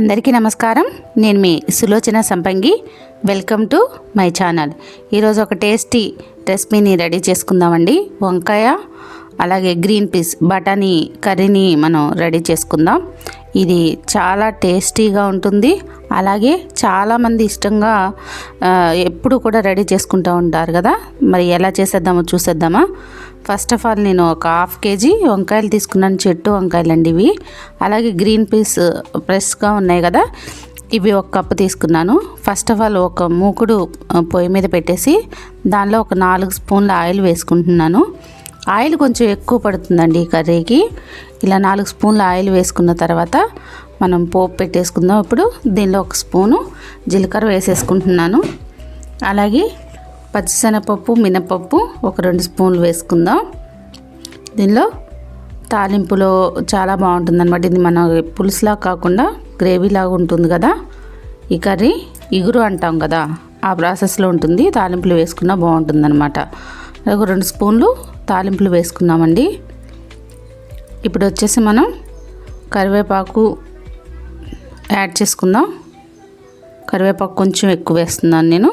అందరికీ నమస్కారం. నేను మీ సులోచన సంపంగి. Welcome to my channel. ఈరోజు ఒక టేస్టీ రెసిపీని రెడీ చేసుకుందామండి. వంకాయ అలాగే గ్రీన్ పీస్ బఠానీ కర్రీని మనం రెడీ చేసుకుందాం. ఇది చాలా టేస్టీగా ఉంటుంది. అలాగే చాలామంది ఇష్టంగా ఎప్పుడు కూడా రెడీ చేసుకుంటూ ఉంటారు కదా. మరి ఎలా చేసేద్దామో చూసేద్దామా. ఫస్ట్ ఆఫ్ ఆల్ నేను ఒక 1/2 kg వంకాయలు తీసుకున్నాను. చెట్టు వంకాయలు అండి ఇవి. అలాగే గ్రీన్ పీస్ ఫ్రెష్గా ఉన్నాయి కదా, ఇవి 1 కప్పు తీసుకున్నాను. ఫస్ట్ ఆఫ్ ఆల్ ఒక మూకుడు పొయ్యి మీద పెట్టేసి దానిలో ఒక 4 స్పూన్ల ఆయిల్ వేసుకుంటున్నాను. ఆయిల్ కొంచెం ఎక్కువ పడుతుందండి ఈ కర్రీకి. ఇలా 4 స్పూన్ల ఆయిల్ వేసుకున్న తర్వాత మనం పోపు పెట్టేసుకుందాం. ఇప్పుడు దీనిలో 1 స్పూను జీలకర్ర వేసేసుకుంటున్నాను. అలాగే పచ్చిశనగపప్పు, మినపప్పు ఒక 2 స్పూన్లు వేసుకుందాం. దీనిలో తాలింపులో చాలా బాగుంటుంది అనమాట. ఇది మన పులుసులా కాకుండా గ్రేవీలాగా ఉంటుంది కదా ఈ కర్రీ. ఇగురు అంటాం కదా, ఆ ప్రాసెస్లో ఉంటుంది. తాలింపులు వేసుకున్నా బాగుంటుంది అనమాట. ఒక 2 స్పూన్లు తాలింపులు వేసుకున్నామండి. ఇప్పుడు వచ్చేసి మనం కరివేపాకు యాడ్ చేసుకుందాం. కరివేపాకు కొంచెం ఎక్కువ వేస్తున్నాను నేను.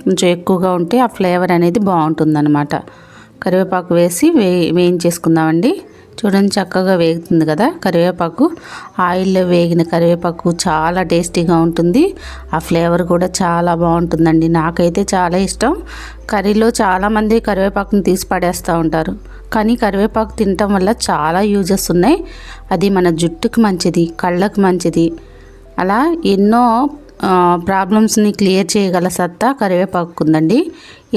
కొంచెం ఎక్కువగా ఉంటే ఆ ఫ్లేవర్ అనేది బాగుంటుందన్నమాట. కరివేపాకు వేసి వేయించేసుకుందామండి. చూడండి చక్కగా వేగుతుంది కదా కరివేపాకు. ఆయిల్లో వేగిన కరివేపాకు చాలా టేస్టీగా ఉంటుంది. ఆ ఫ్లేవర్ కూడా చాలా బాగుంటుందండి. నాకైతే చాలా ఇష్టం. కర్రీలో చాలామంది కరివేపాకుని తీసి పడేస్తూ ఉంటారు, కానీ కరివేపాకు తినటం వల్ల చాలా యూజెస్ ఉన్నాయి. అది మన జుట్టుకి మంచిది, కళ్ళకు మంచిది. అలా ఎన్నో ప్రాబ్లమ్స్ని క్లియర్ చేయగల సత్తా కరివేపాకు ఉందండి.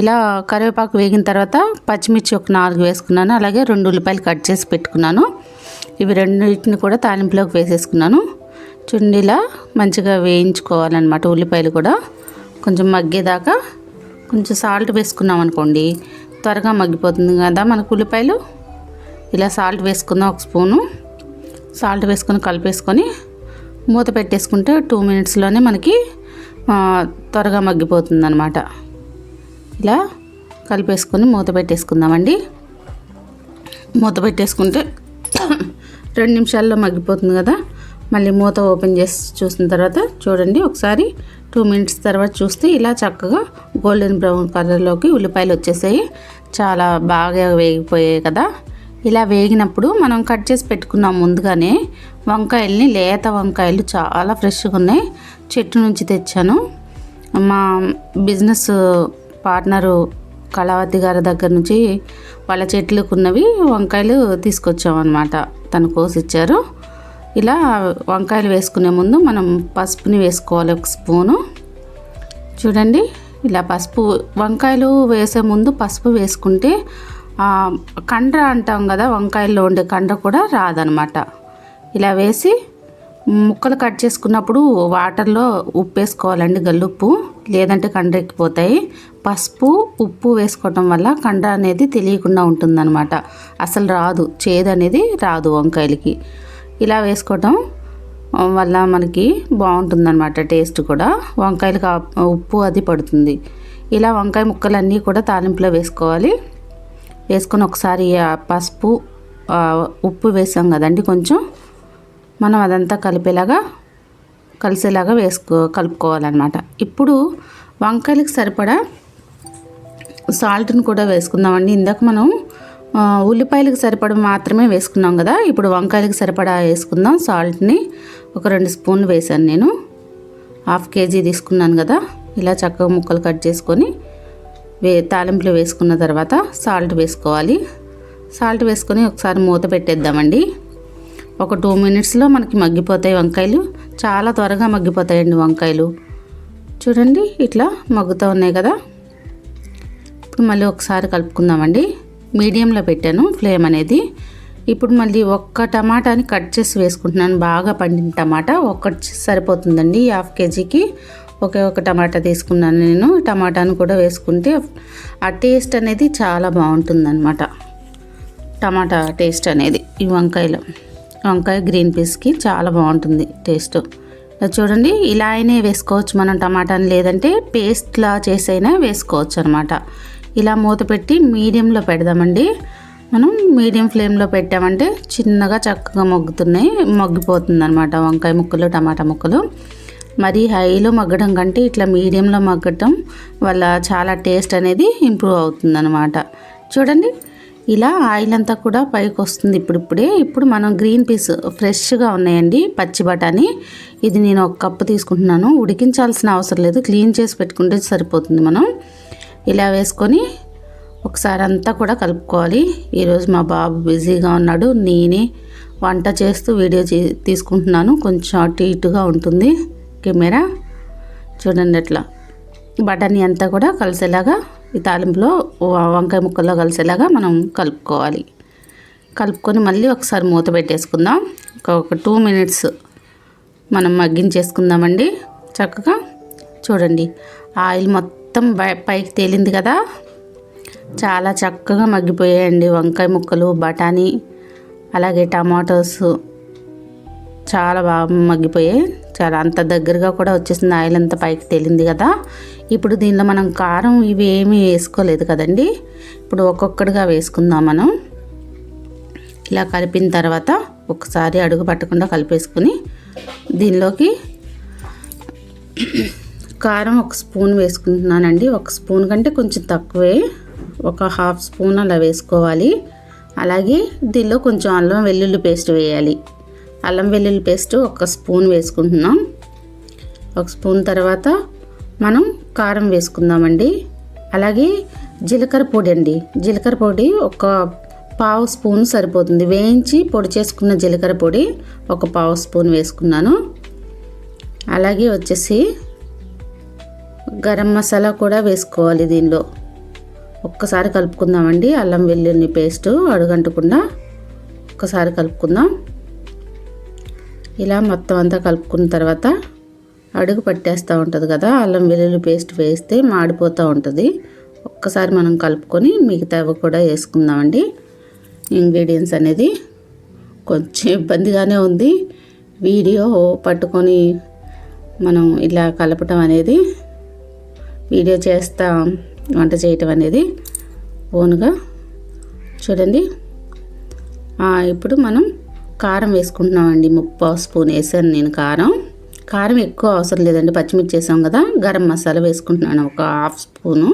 ఇలా కరివేపాకు వేగిన తర్వాత పచ్చిమిర్చి ఒక 4 వేసుకున్నాను. అలాగే 2 ఉల్లిపాయలు కట్ చేసి పెట్టుకున్నాను. ఇవి రెండింటిని కూడా తాలింపులోకి వేసేసుకున్నాను. చూడండి ఇలా మంచిగా వేయించుకోవాలన్నమాట. ఉల్లిపాయలు కూడా కొంచెం మగ్గేదాకా కొంచెం సాల్ట్ వేసుకున్నాం అనుకోండి, త్వరగా మగ్గిపోతుంది కదా మనకు ఉల్లిపాయలు. ఇలా సాల్ట్ వేసుకుందాం. 1 స్పూను సాల్ట్ వేసుకొని కలిపేసుకొని మూత పెట్టేసుకుంటే 2 మినిట్స్లోనే మనకి త్వరగా మగ్గిపోతుంది అనమాట. ఇలా కలిపేసుకొని మూత పెట్టేసుకుందామండి. మూత పెట్టేసుకుంటే 2 నిమిషాల్లో మగ్గిపోతుంది కదా. మళ్ళీ మూత ఓపెన్ చేసి చూసిన తర్వాత చూడండి ఒకసారి 2 మినిట్స్ తర్వాత చూస్తే ఇలా చక్కగా గోల్డెన్ బ్రౌన్ కలర్లోకి ఉల్లిపాయలు వచ్చేసాయి. చాలా బాగా వేగిపోయాయి కదా. ఇలా వేగినప్పుడు మనం కట్ చేసి పెట్టుకున్నాం ముందుగానే వంకాయల్ని. లేత వంకాయలు చాలా ఫ్రెష్గా ఉన్నాయి. చెట్టు నుంచి తెచ్చాను. మా బిజినెస్ పార్ట్నరు కళావతి గారి దగ్గర నుంచి వాళ్ళ చెట్లకు ఉన్నవి వంకాయలు తీసుకొచ్చామన్నమాట. తను కోసిచ్చారు. ఇలా వంకాయలు వేసుకునే ముందు మనం పసుపుని వేసుకోవాలి 1 స్పూను. చూడండి ఇలా పసుపు, వంకాయలు వేసే ముందు పసుపు వేసుకుంటే కండ్ర అంటాం కదా, వంకాయల్లో ఉండే కండ్ర కూడా రాదనమాట. ఇలా వేసి ముక్కలు కట్ చేసుకున్నప్పుడు వాటర్లో ఉప్పు వేసుకోవాలండి, గల్లుప్పు, లేదంటే కండ్ర ఎక్కిపోతాయి. పసుపు ఉప్పు వేసుకోవటం వల్ల కండ్ర అనేది తెలియకుండా ఉంటుందన్నమాట. అసలు రాదు, చేదు అనేది రాదు వంకాయలకి. ఇలా వేసుకోవటం వల్ల మనకి బాగుంటుందన్నమాట. టేస్ట్ కూడా వంకాయలకి ఉప్పు అది పడుతుంది. ఇలా వంకాయ ముక్కలన్నీ కూడా తాలింపులో వేసుకోవాలి. వేసుకొని ఒకసారి పసుపు ఉప్పు వేసాం కదండి, కొంచెం మనం అదంతా కలిసేలాగా కలుపుకోవాలన్నమాట. ఇప్పుడు వంకాయలకు సరిపడా సాల్ట్ని కూడా వేసుకుందామండి. ఇందాక మనం ఉల్లిపాయలకు సరిపడా మాత్రమే వేసుకున్నాం కదా, ఇప్పుడు వంకాయలకు సరిపడా వేసుకుందాం. సాల్ట్ని ఒక 2 స్పూన్లు వేసాను నేను. 1/2 kg తీసుకున్నాను కదా. ఇలా చక్కగా ముక్కలు కట్ చేసుకొని తాలింపులో వేసుకున్న తర్వాత సాల్ట్ వేసుకోవాలి. సాల్ట్ వేసుకొని ఒకసారి మూత పెట్టేద్దామండి. ఒక 2 మినిట్స్లో మనకి మగ్గిపోతాయి వంకాయలు. చాలా త్వరగా మగ్గిపోతాయండి వంకాయలు. చూడండి ఇట్లా మగ్గుతూ ఉన్నాయి కదా. ఇప్పుడు మళ్ళీ ఒకసారి కలుపుకుందామండి. మీడియంలో పెట్టాను ఫ్లేమ్ అనేది. ఇప్పుడు మళ్ళీ 1 టమాటాని కట్ చేసి వేసుకుంటున్నాను. బాగా పండిన టమాటా ఒక్కటి సరిపోతుందండి. 1/2 kgకి ఒక టమాటా తీసుకున్నాను నేను. టమాటాను కూడా వేసుకుంటే ఆ టేస్ట్ అనేది చాలా బాగుంటుందన్నమాట. టమాటా టేస్ట్ అనేది ఈ వంకాయ గ్రీన్ పీస్కి చాలా బాగుంటుంది టేస్ట్. చూడండి ఇలా అయినా వేసుకోవచ్చు మనం టమాటాని, లేదంటే పేస్ట్లా చేసైనా వేసుకోవచ్చు అనమాట. ఇలా మూత పెట్టి మీడియంలో పెడదామండి. మనం మీడియం ఫ్లేమ్లో పెట్టామంటే చిన్నగా చక్కగా మగ్గిపోతుంది అనమాట వంకాయ ముక్కలు, టమాటా ముక్కలు. మరి హైలో మగ్గడం కంటే ఇట్లా మీడియంలో మగ్గటం వల్ల చాలా టేస్ట్ అనేది ఇంప్రూవ్ అవుతుంది అనమాట. చూడండి, ఇలా ఆయిల్ అంతా కూడా పైకి వస్తుంది ఇప్పుడిప్పుడే. ఇప్పుడు మనం గ్రీన్ పీస్ ఫ్రెష్గా ఉన్నాయండి, పచ్చి బఠానీ. ఇది నేను 1 కప్పు తీసుకుంటున్నాను. ఉడికించాల్సిన అవసరం లేదు, క్లీన్ చేసి పెట్టుకుంటే సరిపోతుంది. మనం ఇలా వేసుకొని ఒకసారి అంతా కూడా కలుపుకోవాలి. ఈరోజు మా బాబు బిజీగా ఉన్నాడు, నేనే వంట చేస్తూ వీడియో తీసుకుంటున్నాను. కొంచెం అటు ఇటుగా ఉంటుంది కెమెరా. చూడండి, అట్లా బఠానీ అంతా కూడా కలిసేలాగా ఈ తాలింపులో వంకాయ ముక్కల్లో కలిసేలాగా మనం కలుపుకోవాలి. కలుపుకొని మళ్ళీ ఒకసారి మూత పెట్టేసుకుందాం. ఒక 2 మినిట్స్ మనం మగ్గించేసుకుందామండి చక్కగా. చూడండి, ఆయిల్ మొత్తం పైకి తేలింది కదా, చాలా చక్కగా మగ్గిపోయాయండి వంకాయ ముక్కలు, బఠానీ, అలాగే టమాటోస్ చాలా బాగా మగ్గిపోయాయి. చాలా అంత దగ్గరగా కూడా వచ్చేసింది, ఆయిల్ అంతా పైకి తేలింది కదా. ఇప్పుడు దీనిలో మనం కారం ఇవి ఏమీ వేసుకోలేదు కదండి. ఇప్పుడు ఒక్కొక్కటిగా వేసుకుందాం మనం. ఇలా కలిపిన తర్వాత ఒకసారి అడుగు పట్టకుండా కలిపేసుకుని దీనిలోకి కారం 1 స్పూన్ వేసుకుంటున్నానండి. 1 స్పూన్ కంటే కొంచెం తక్కువే, ఒక 1/2 స్పూన్ అలా వేసుకోవాలి. అలాగే దీనిలో కొంచెం అల్లం వెల్లుల్లి పేస్ట్ వేయాలి. అల్లం వెల్లుల్లి పేస్ట్ 1 స్పూన్ వేసుకుంటున్నాం. 1 స్పూన్ తర్వాత మనం కారం వేసుకుందామండి. అలాగే జీలకర్ర పొడి అండి, జీలకర్ర పొడి 1/2 స్పూన్ సరిపోతుంది. వేయించి పొడి చేసుకున్న జీలకర్ర పొడి 1/2 స్పూన్ వేసుకున్నాను. అలాగే వచ్చేసి గరం మసాలా కూడా వేసుకోవాలి దీనిలో. ఒక్కసారి కలుపుకుందామండి. అల్లం వెల్లుల్లి పేస్ట్ అడుగంటకుండా ఒక్కసారి కలుపుకుందాం. ఇలా మొత్తం అంతా కలుపుకున్న తర్వాత అడుగు పట్టేస్తూ ఉంటుంది కదా, అల్లం వెల్లుల్లి పేస్ట్ వేస్తే మాడిపోతూ ఉంటుంది. ఒక్కసారి మనం కలుపుకొని మిగతావి కూడా వేసుకుందామండి. ఇంగ్రీడియంట్స్ అనేది కొంచెం ఇబ్బందిగానే ఉంది, వీడియో పట్టుకొని మనం ఇలా కలపటం అనేది, వీడియో చేస్తా వంట చేయటం అనేది ఓన్గా. చూడండి, ఇప్పుడు మనం కారం వేసుకుంటున్నామండి. 3/4 స్పూన్ వేసాను నేను కారం ఎక్కువ అవసరం లేదండి, పచ్చిమిర్చి వేసాం కదా. గరం మసాలా వేసుకుంటున్నాను 1/2 స్పూను.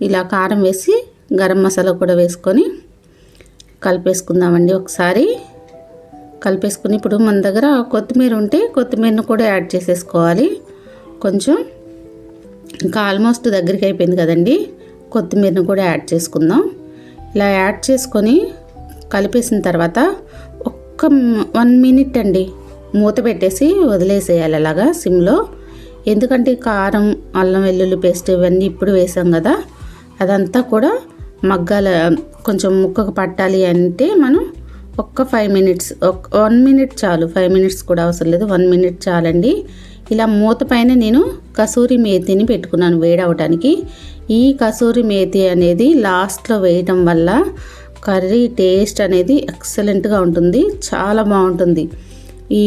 ఇలా కారం వేసి గరం మసాలా కూడా వేసుకొని కలిపేసుకుందామండి. ఒకసారి కలిపేసుకుని ఇప్పుడు మన దగ్గర కొత్తిమీర ఉంటే కొత్తిమీరను కూడా యాడ్ చేసేసుకోవాలి. కొంచెం ఇంకా ఆల్మోస్ట్ దగ్గరికి అయిపోయింది కదండి, కొత్తిమీరను కూడా యాడ్ చేసుకుందాం. ఇలా యాడ్ చేసుకొని కలిపేసిన తర్వాత 1 మినిట్ అండి మూత పెట్టేసి వదిలేసేయాలి అలాగా సిమ్లో. ఎందుకంటే కారం, అల్లం వెల్లుల్లి పేస్ట్ ఇవన్నీ ఇప్పుడు వేసాం కదా, అదంతా కూడా మగ్గాల, కొంచెం ముక్కకు పట్టాలి అంటే మనం 5 మినిట్స్, 1 మినిట్ చాలు. 5 మినిట్స్ కూడా అవసరం లేదు, 1 మినిట్ చాలండి. ఇలా మూత పైన నేను కసూరి మేతిని పెట్టుకున్నాను వేడవటానికి. ఈ కసూరి మేతి అనేది లాస్ట్లో వేయటం వల్ల కర్రీ టేస్ట్ అనేది ఎక్సలెంట్గా ఉంటుంది, చాలా బాగుంటుంది. ఈ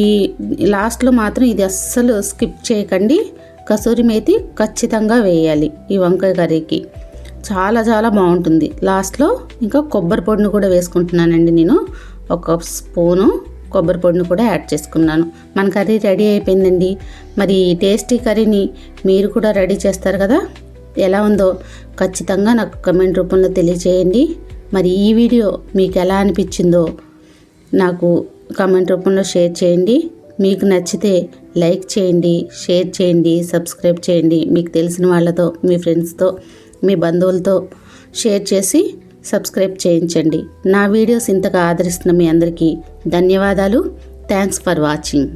లాస్ట్లో మాత్రం ఇది అస్సలు స్కిప్ చేయకండి, కసూరి మేతి ఖచ్చితంగా వేయాలి ఈ వంకాయ కర్రీకి, చాలా చాలా బాగుంటుంది. లాస్ట్లో ఇంకా కొబ్బరి పొడిని కూడా వేసుకుంటున్నానండి నేను. 1 స్పూను కొబ్బరి పొడిని కూడా యాడ్ చేసుకున్నాను. మన కర్రీ రెడీ అయిపోయిందండి. మరి ఈ టేస్టీ కర్రీని మీరు కూడా రెడీ చేస్తారు కదా, ఎలా ఉందో ఖచ్చితంగా నాకు కమెంట్ రూపంలో తెలియచేయండి. మరి ఈ వీడియో మీకు ఎలా అనిపించిందో నాకు కమెంట్ రూపంలో షేర్ చేయండి. మీకు నచ్చితే లైక్ చేయండి, షేర్ చేయండి, సబ్స్క్రైబ్ చేయండి. మీకు తెలిసిన వాళ్ళతో, మీ ఫ్రెండ్స్తో, మీ బంధువులతో షేర్ చేసి సబ్స్క్రైబ్ చేయించండి. నా వీడియోస్ ఇంతగా ఆదరిస్తున్న మీ అందరికీ ధన్యవాదాలు. Thanks for watching.